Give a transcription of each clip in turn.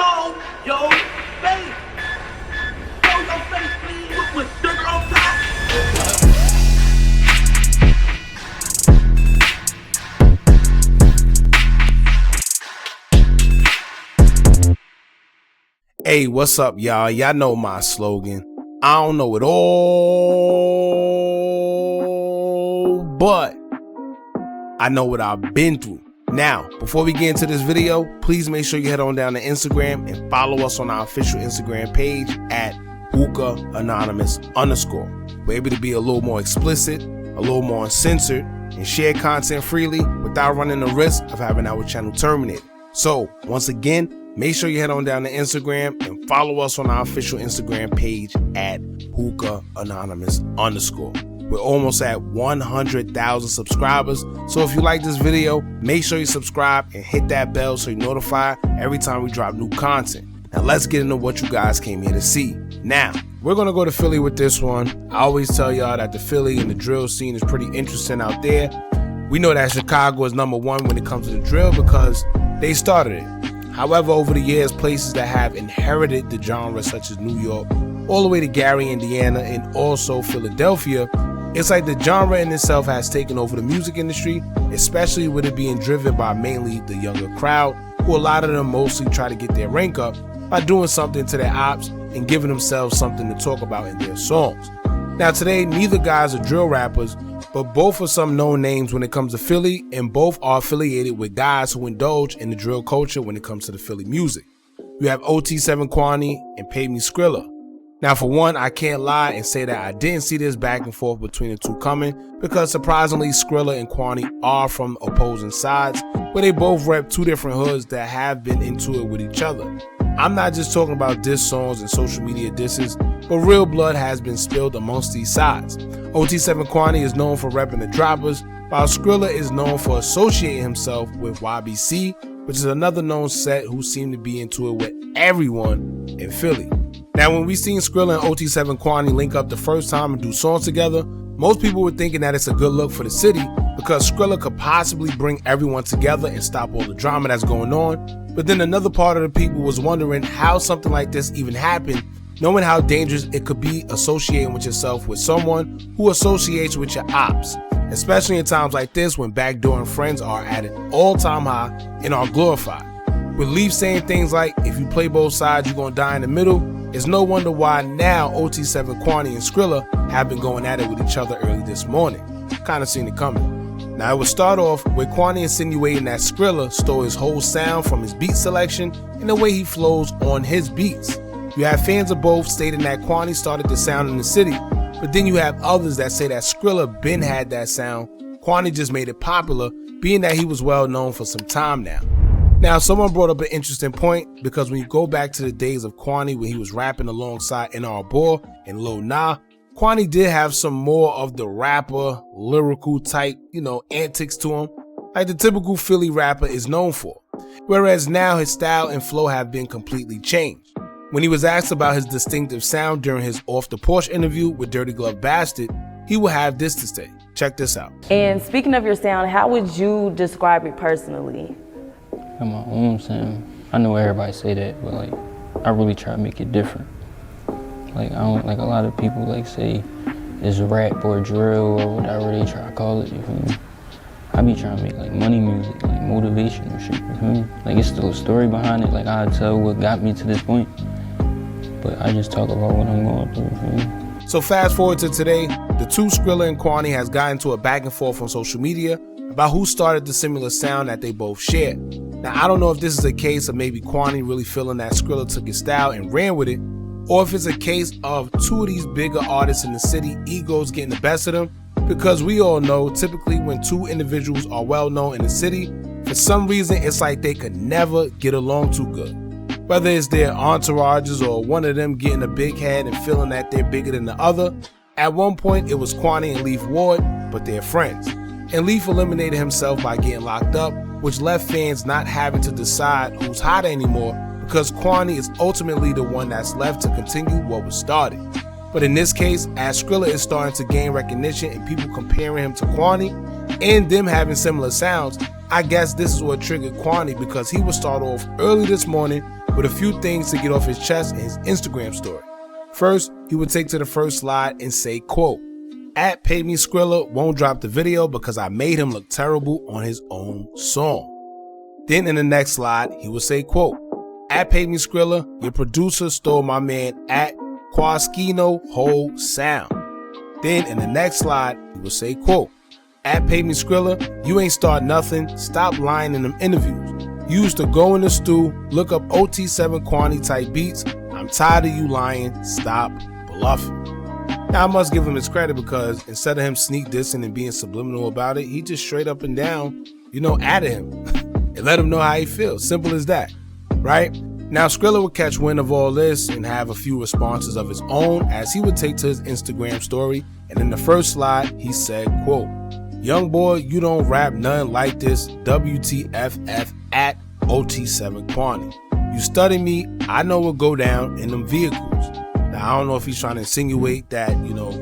show your face. Show your face, please, with sugar on top. Hey, what's up, y'all? Y'all know my slogan. I don't know it all, but I know what I've been through. Now, before we get into this video, please make sure you head on down to Instagram and follow us on our official Instagram page at Hookah Anonymous _. We're able to be a little more explicit, a little more uncensored, and share content freely without running the risk of having our channel terminated. So, once again, make sure you head on down to Instagram and follow us on our official Instagram page at Hookah Anonymous _. We're almost at 100,000 subscribers. So if you like this video, make sure you subscribe and hit that bell so you're notified every time we drop new content. Now let's get into what you guys came here to see. Now, we're going to go to Philly with this one. I always tell y'all that the Philly and the drill scene is pretty interesting out there. We know that Chicago is #1 when it comes to the drill because they started it. However, over the years, places that have inherited the genre, such as New York, all the way to Gary, Indiana, and also Philadelphia, it's like the genre in itself has taken over the music industry, especially with it being driven by mainly the younger crowd, who a lot of them mostly try to get their rank up by doing something to their ops and giving themselves something to talk about in their songs. Now today, neither guys are drill rappers, but both are some known names when it comes to Philly, and both are affiliated with guys who indulge in the drill culture when it comes to the Philly music. You have OT7 Quanny and paymeskrilla. Now for one, I can't lie and say that I didn't see this back and forth between the two coming, because surprisingly Skrilla and Quanny are from opposing sides, but they both rep two different hoods that have been into it with each other. I'm not just talking about diss songs and social media disses, but real blood has been spilled amongst these sides. OT7 Quanny is known for repping the droppers, while Skrilla is known for associating himself with YBC, which is another known set who seem to be into it with everyone in Philly. Now, when we seen Skrilla and OT7 Quanny link up the first time and do songs together, most people were thinking that it's a good look for the city because Skrilla could possibly bring everyone together and stop all the drama that's going on. But then another part of the people was wondering how something like this even happened, knowing how dangerous it could be associating with yourself with someone who associates with your ops, especially in times like this when backdooring friends are at an all-time high and are glorified. With Leaf saying things like, if you play both sides, you're gonna die in the middle, it's no wonder why now OT7 Quanny and Skrilla have been going at it with each other early this morning. Kinda seen it coming. Now it would start off with Quanny insinuating that Skrilla stole his whole sound from his beat selection and the way he flows on his beats. You have fans of both stating that Quanny started the sound in the city, but then you have others that say that Skrilla been had that sound, Quanny just made it popular, being that he was well known for some time now. Now, someone brought up an interesting point, because when you go back to the days of Quanny when he was rapping alongside NR Ball and Lil Nah, Quanny did have some more of the rapper, lyrical type, antics to him, like the typical Philly rapper is known for. Whereas now his style and flow have been completely changed. When he was asked about his distinctive sound during his Off the Porch interview with Dirty Glove Bastard, he will have this to say. Check this out. And speaking of your sound, how would you describe it personally? Got my own sound. I know everybody say that, but I really try to make it different. I don't like a lot of people say it's rap or drill or whatever they try to call it, you feel me? I be trying to make money music, motivational shit, you feel me? It's still a story behind it, I tell what got me to this point, but I just talk about what I'm going through, you feel me? So fast forward to today, the two Skrilla and Quanny has gotten to a back and forth on social media about who started the similar sound that they both shared. Now, I don't know if this is a case of maybe Quanny really feeling that Skrilla took his style and ran with it, or if it's a case of two of these bigger artists in the city egos getting the best of them, because we all know typically when two individuals are well known in the city, for some reason it's like they could never get along too good. Whether it's their entourages or one of them getting a big head and feeling that they're bigger than the other. At one point it was Quanny and Leaf Ward, but they're friends. And Leaf eliminated himself by getting locked up, which left fans not having to decide who's hot anymore, because Quanny is ultimately the one that's left to continue what was started. But in this case, as Skrilla is starting to gain recognition and people comparing him to Quanny and them having similar sounds, I guess this is what triggered Quanny, because he would start off early this morning with a few things to get off his chest in his Instagram story. First, he would take to the first slide and say, quote, "At paymeskrilla won't drop the video because I made him look terrible on his own song." Then in the next slide, he would say, quote, "At paymeskrilla, your producer stole my man at Quaskino whole sound." Then in the next slide, he would say, quote, "At paymeskrilla, you ain't start nothing. Stop lying in them interviews. You used to go in the stew, look up OT7 Quanny type beats. I'm tired of you lying. Stop bluffing." Now, I must give him his credit because instead of him sneak dissing and being subliminal about it, he just straight up and down, added him and let him know how he feels. Simple as that, right? Now, Skrilla would catch wind of all this and have a few responses of his own as he would take to his Instagram story. And in the first slide, he said, quote, "Young boy, you don't rap nothing like this. WTFF at OT7 Quanny. You study me, I know what go down in them vehicles." Now, I don't know if he's trying to insinuate that,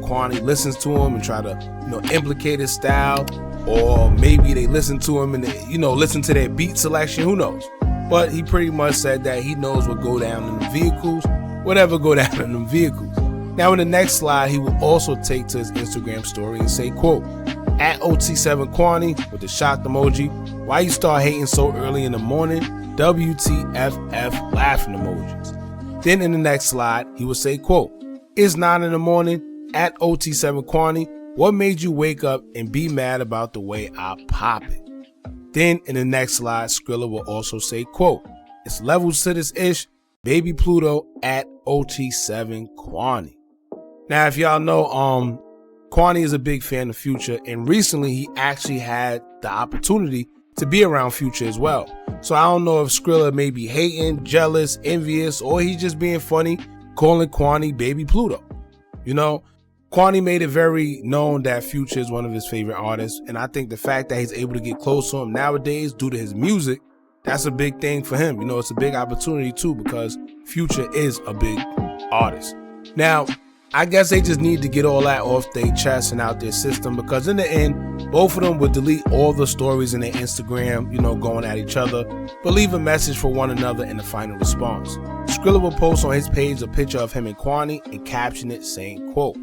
Quanny listens to him and try to, implicate his style, or maybe they listen to him and, listen to their beat selection, who knows? But he pretty much said that he knows what go down in the vehicles, whatever go down in them vehicles. Now, in the next slide, he will also take to his Instagram story and say, quote, "At OT7 Quanny," with the shocked emoji, "Why you start hating so early in the morning? WTFF laughing emojis." Then in the next slide, he will say, quote, "It's 9 in the morning at OT7 Quanny. What made you wake up and be mad about the way I pop it?" Then in the next slide, Skrilla will also say, quote, "It's levels to this ish. Baby Pluto at OT7 Quanny." Now, if y'all know, Quanny is a big fan of Future, and recently he actually had the opportunity to be around Future as well. So I don't know if Skrilla may be hating, jealous, envious, or he's just being funny, calling Quanny Baby Pluto. Quanny made it very known that Future is one of his favorite artists, and I think the fact that he's able to get close to him nowadays due to his music, that's a big thing for him. It's a big opportunity too because Future is a big artist. Now, I guess they just need to get all that off their chest and out their system, because in the end, both of them would delete all the stories in their Instagram, going at each other, but leave a message for one another in the final response. Skrilla will post on his page a picture of him and Quanny and caption it saying, quote,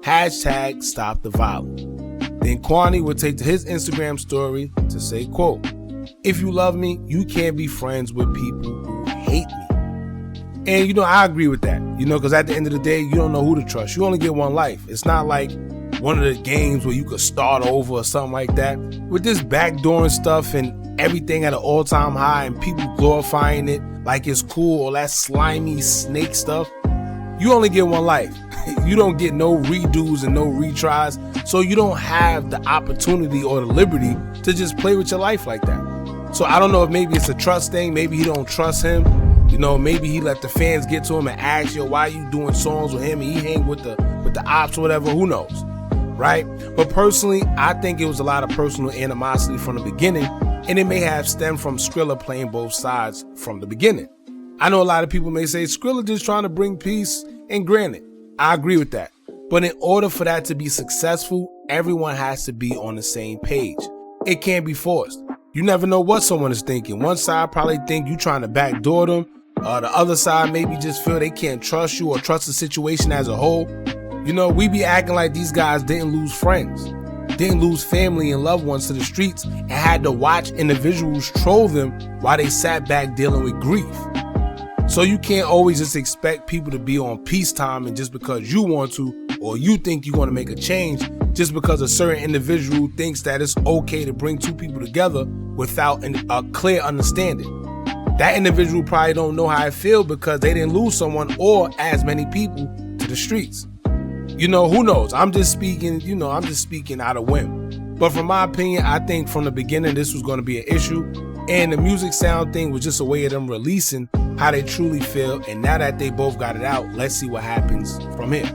"Hashtag stop the violence." Then Quanny would take to his Instagram story to say, quote, "If you love me, you can't be friends with people who hate me." And, I agree with that, because at the end of the day, you don't know who to trust. You only get one life. It's not like one of the games where you could start over or something like that. With this backdooring stuff and everything at an all-time high and people glorifying it like it's cool, or that slimy snake stuff, you only get one life. You don't get no redos and no retries. So you don't have the opportunity or the liberty to just play with your life like that. So I don't know if maybe it's a trust thing. Maybe he don't trust him. Maybe he let the fans get to him and ask, why you doing songs with him and he hang with the ops or whatever, who knows, right? But personally, I think it was a lot of personal animosity from the beginning, and it may have stemmed from Skrilla playing both sides from the beginning. I know a lot of people may say Skrilla just trying to bring peace, and granted, I agree with that. But in order for that to be successful, everyone has to be on the same page. It can't be forced. You never know what someone is thinking. One side probably think you trying to backdoor them. The other side maybe just feel they can't trust you or trust the situation as a whole. We be acting like these guys didn't lose friends, didn't lose family and loved ones to the streets, and had to watch individuals troll them while they sat back dealing with grief. So you can't always just expect people to be on peacetime, and just because you want to, or you think you want to make a change, just because a certain individual thinks that it's okay to bring two people together without a clear understanding. That individual probably don't know how I feel because they didn't lose someone or as many people to the streets. Who knows? I'm just speaking out of whim. But from my opinion, I think from the beginning, this was going to be an issue. And the music sound thing was just a way of them releasing how they truly feel. And now that they both got it out, let's see what happens from here.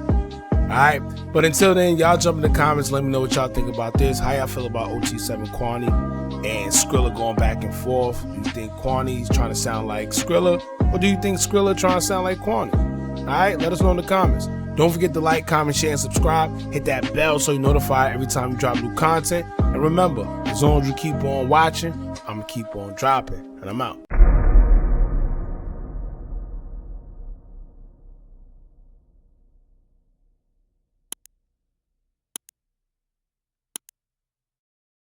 All right. But until then, y'all jump in the comments. Let me know what y'all think about this. How y'all feel about OT7 Quanny and Skrilla going back and forth? Do you think Quanny's trying to sound like Skrilla, or do you think Skrilla trying to sound like Quanny? All right. Let us know in the comments. Don't forget to like, comment, share, and subscribe. Hit that bell so you're notified every time we drop new content. And remember, as long as you keep on watching, I'm going to keep on dropping. And I'm out.